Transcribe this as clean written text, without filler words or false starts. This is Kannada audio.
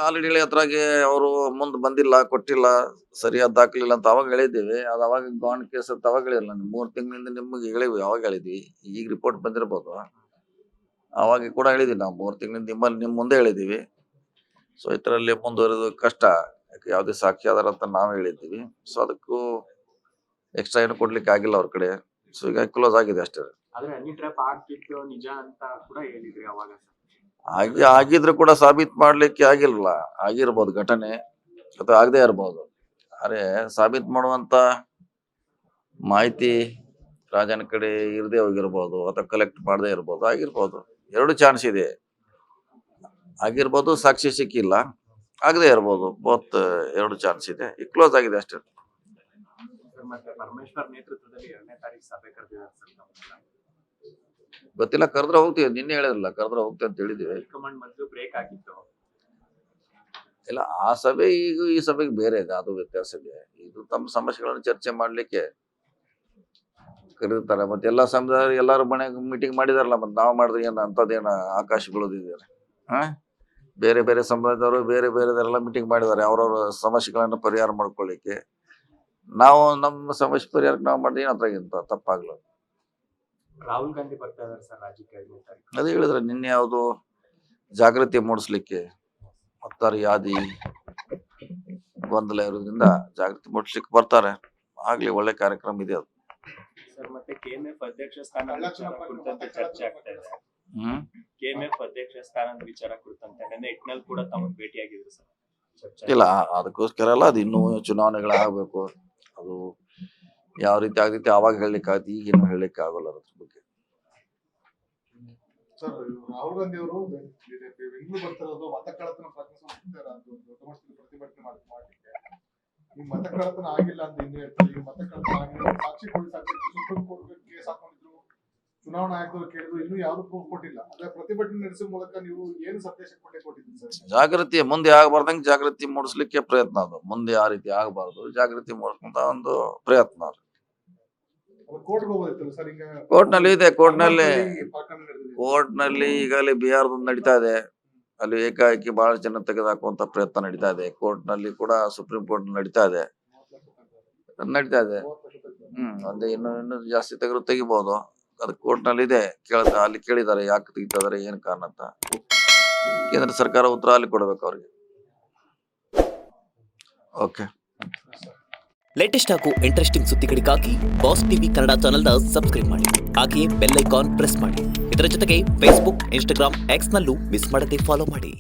ಆಲ್ರೆಡಿ ಹೇಳಿ ಅದ್ರಾಗೆ ಅವರು ಮುಂದೆ ಬಂದಿಲ್ಲ, ಕೊಟ್ಟಿಲ್ಲ, ಸರಿಯಾದ ದಾಖಲಿಲ್ಲ ಅಂತ ಅವಾಗ ಹೇಳಿದ್ದೀವಿ. ಅದು ಅವಾಗ ಗಾಂಡ್ ಕೇಸ್ ಅಂತ ಅವಾಗ ಹೇಳಿಲ್ಲ. 3 ತಿಂಗಳಿಂದ ನಿಮಗೆ ಹೇಳಿವಿ, ಅವಾಗ ಹೇಳಿದ್ವಿ. ಈಗ ರಿಪೋರ್ಟ್ ಬಂದಿರ್ಬೋದು. ಅವಾಗ ಕೂಡ ಹೇಳಿದ್ವಿ ನಾವು 3 ತಿಂಗಳಿಂದ ನಿಮ್ಮ ಮುಂದೆ ಹೇಳಿದ್ದೀವಿ. ಸೊ ಇದರಲ್ಲಿ ಮುಂದುವರೆದು ಕಷ್ಟ, ಯಾಕೆ ಯಾವುದೇ ಸಾಕ್ಷಿ ಆಧಾರ ಅಂತ ನಾವು ಹೇಳಿದ್ದೀವಿ. ಸೊ ಅದಕ್ಕೂ ಎಕ್ಸ್ಟ್ರಾ ಏನು ಕೊಡ್ಲಿಕ್ಕೆ ಆಗಿಲ್ಲ ಅವ್ರ ಕಡೆ. ಸೊ ಈಗ ಕ್ಲೋಸ್ ಆಗಿದೆ ಅಷ್ಟೇ. ಆದ್ರೆ ಹನಿ ಟ್ರ್ಯಾಪ್ ಆಗ್ತಿತ್ತು ನಿಜ ಅಂತ ಕೂಡ ಹೇಳಿದ್ರಿ ಅವಾಗ. ಆಗಿದ್ರು ಕೂಡ ಸಾಬೀತ್ ಮಾಡ್ಲಿಕ್ಕೆ ಆಗಿಲ್ಲ. ಆಗಿರ್ಬೋದು ಘಟನೆ ಅಥವಾ ಆಗದೆ ಇರ್ಬೋದು. ಆದ್ರೆ ಸಾಬೀತ್ ಮಾಡುವಂತ ಮಾಹಿತಿ ರಾಜನ ಕಡೆ ಇರದೇ ಹೋಗಿರ್ಬೋದು ಅಥವಾ ಕಲೆಕ್ಟ್ ಮಾಡದೇ ಇರ್ಬೋದು, ಆಗಿರ್ಬೋದು. 2 ಚಾನ್ಸ್ ಇದೆ. ಆಗಿರ್ಬೋದು, ಸಾಕ್ಷಿ ಸಿಕ್ಕಿಲ್ಲ, ಆಗದೆ ಇರ್ಬೋದು. ಬೋತ್ 2 ಚಾನ್ಸ್ ಇದೆ. ಈಗ ಕ್ಲೋಸ್ ಆಗಿದೆ ಅಷ್ಟೇ. ಮತ್ತೆ ಪರಮೇಶ್ವರ್ ನೇತೃತ್ವದಲ್ಲಿ 2ನೇ ತಾರೀಕು ಸಭೆ ಕರೆದಿದ್ದಾರೆ ಸರ್. ಗೊತ್ತಿಲ್ಲ, ಕರೆದ್ರೆ ಹೋಗ್ತೀವಿ. ನಿನ್ನೆ ಹೇಳಿದ್ರಲ್ಲ, ಕರೆದ್ರೆ ಹೋಗ್ತೀವಿ ಅಂತ ಹೇಳಿದೀವಿ. ಹೈಕಮಾಂಡ್ ಮೊದಲು ಬ್ರೇಕ್ ಆಗಿತ್ತು. ಇಲ್ಲ, ಆ ಸಭೆ ಈಗ ಈ ಸಭೆಗೆ ಬೇರೆ ಇದೆ, ಅದು ವ್ಯತ್ಯಾಸ ಇದೆ. ಇದು ತಮ್ಮ ಸಮಸ್ಯೆಗಳನ್ನು ಚರ್ಚೆ ಮಾಡ್ಲಿಕ್ಕೆ ಕರೀತಾರೆ. ಮತ್ತೆ ಎಲ್ಲಾ ಸಮುದಾಯ ಎಲ್ಲಾರು ಮನೆಗೆ ಮೀಟಿಂಗ್ ಮಾಡಿದಾರಲ್ಲ, ಮತ್ತೆ ನಾವು ಮಾಡಿದ್ರೆ ಏನ ಅಂತದೇನ ಆಕಾಶ ಬೀಳೋದಿದ್ದಾರೆ. ಬೇರೆ ಬೇರೆ ಸಮುದಾಯದವರು ಬೇರೆ ಬೇರೆದೆಲ್ಲ ಮೀಟಿಂಗ್ ಮಾಡಿದ್ದಾರೆ ಅವ್ರವ್ರ ಸಮಸ್ಯೆಗಳನ್ನ ಪರಿಹಾರ ಮಾಡ್ಕೊಳ್ಳಿಕ್ಕೆ. ನಾವು ನಮ್ಮ ಸಮಸ್ಯೆ ಪರಿಹಾರಕ್ಕೆ ನಾವು ಮಾಡಿದ್ರೆ ಏನಾದ್ರಾಗಿಂತ ತಪ್ಪಾಗ್ಲ. ರಾಹುಲ್ ಗಾಂಧಿ ಬರ್ತಾ ಇದಾರೆ ಸರ್ ರಾಜ್ಯಕ್ಕೆ 5ನೇ ತಾರೀಕು. ಅದೇ ಹೇಳಿದ್ರೆ ನಿನ್ನೆ ಯಾವುದು ಜಾಗೃತಿ ಮೂಡಿಸ್ಲಿಕ್ಕೆ, ಮತ್ತಾರ ಯಾದಿ ಗೊಂದಲ ಇರೋದ್ರಿಂದ ಜಾಗೃತಿ ಮೂಡಿಸ್ಲಿಕ್ಕೆ ಬರ್ತಾರೆ. ಆಗ್ಲಿ, ಒಳ್ಳೆ ಕಾರ್ಯಕ್ರಮ ಇದೆ ಅದು. ಸರ್ ಮತ್ತೆ KMF ಅಧ್ಯಕ್ಷ ಸ್ಥಾನ ವಿಚಾರ ಕುರಿತಂತೆ ಚರ್ಚೆ ಆಗ್ತಾ ಇದೆ. KMF ಅಧ್ಯಕ್ಷ ಸ್ಥಾನದ ವಿಚಾರ ಕುರಿತಂತೆ ನೆನ್ನೆ ಇಟ್ನಲ್ಲಿ ಕೂಡ ತಮ್ಮ ಭೇಟಿಯಾಗಿದ್ರು ಸರ್. ಚರ್ಚೆ ಇಲ್ಲ, ಅದಕ್ಕೋಸ್ಕರ ಅಲ್ಲ, ಅದು ಇನ್ನೂ ಚುನಾವಣೆಗಳಾಗಬೇಕು. ಅದು ಯಾವ ರೀತಿ ಆಗ್ತೈತಿ ಅವಾಗ ಹೇಳಲಿಕ್ಕೆ ಆಗುತ್ತೆ, ಈಗೇನು ಹೇಳಲಿಕ್ಕೆ ಆಗೋಲ್ಲ ಅದ್ರ ಬಗ್ಗೆ. ಸರ್, ರಾಹುಲ್ ಗಾಂಧಿ ಅವರು ಬೆಂಗಳೂರು ಬರ್ತಿರೋದು ಮತ ಕಳ್ಳತನ ಪ್ರತಿಭಟನೆ ಮಾಡ್ಲಿಕ್ಕೆ. ಈ ಮತ ಕಳ್ಳತನ ಆಗಿಲ್ಲ ಅಂತ ಇನ್ನು ಹೇಳ್ತಾರೆ. ಈ ಮತ ಕಳ್ಳತನ ಆಗಿಲ್ಲ, ಸಾಕ್ಷಿ ಸುಪ್ರೀಂ ಕೋರ್ಟ್ ಕೇಸ್ ಹಾಕೊಂಡಿದ್ರು, ಚುನಾವಣಾ ಆಯೋಗದವರು ಕೇಳಿದ್ರು, ಇನ್ನೂ ಯಾವ್ದು ಪ್ರೂಫ್ ಕೊಟ್ಟಿಲ್ಲ. ಅದೇ ಪ್ರತಿಭಟನೆ ನಡೆಸುವ ಮೂಲಕ ನೀವು ಏನು ಸಂದೇಶ ಕೊಟ್ಟಿದ್ದೀರಿ ಸರ್? ಜಾಗೃತಿ ಮುಂದೆ ಆಗಬಾರ್ದಂಗೆ ಜಾಗೃತಿ ಮೂಡಿಸ್ಲಿಕ್ಕೆ ಪ್ರಯತ್ನ. ಅದು ಮುಂದೆ ಆ ರೀತಿ ಆಗಬಾರ್ದು, ಜಾಗೃತಿ ಮೂಡಿಸುವಂತ ಒಂದು ಪ್ರಯತ್ನ. ಕೋರ್ಟ್ ನಲ್ಲಿ ಇದೆ. ಕೋರ್ಟ್ ನಲ್ಲಿ ಈಗಾಗಲೇ ಬಿಹಾರದ ನಡೀತಾ ಇದೆ. ಅಲ್ಲಿ ಏಕಾಏಕಿ ಬಹಳ ಜನ ತೆಗೆದುಹಾಕುವಂತ ಪ್ರಯತ್ನ ನಡೀತಾ ಇದೆ. ಕೋರ್ಟ್ ನಲ್ಲಿ ಕೂಡ, ಸುಪ್ರೀಂ ಕೋರ್ಟ್ ನಡೀತಾ ಇದೆ. ಒಂದೇ ಇನ್ನು ಜಾಸ್ತಿ ತೆಗಿಬಹುದು. ಅದು ಕೋರ್ಟ್ ನಲ್ಲಿ ಇದೆ. ಅಲ್ಲಿ ಕೇಳಿದ್ದಾರೆ ಯಾಕೆ ತೆಗಿತಾ ಇದಾರೆ, ಏನ್ ಕಾರಣ ಅಂತ. ಕೇಂದ್ರ ಸರ್ಕಾರ ಉತ್ತರ ಅಲ್ಲಿ ಕೊಡ್ಬೇಕು ಅವ್ರಿಗೆ. ಓಕೆ. ಲೇಟೆಸ್ಟ್ ಹಾಗೂ ಇಂಟ್ರೆಸ್ಟಿಂಗ್ ಸುದ್ದಿಗಳಿಗಾಗಿ ಬಾಸ್ ಟಿವಿ ಕನ್ನಡ ಚಾನೆಲ್ನ ಸಬ್ಸ್ಕ್ರೈಬ್ ಮಾಡಿ. ಹಾಗೆಯೇ ಬೆಲ್ ಐಕಾನ್ ಪ್ರೆಸ್ ಮಾಡಿ. ಇದರ ಜೊತೆಗೆ ಫೇಸ್ಬುಕ್, ಇನ್ಸ್ಟಾಗ್ರಾಮ್, ಎಕ್ಸ್ ನಲ್ಲೂ ಮಿಸ್ ಮಾಡದೆ ಫಾಲೋ ಮಾಡಿ.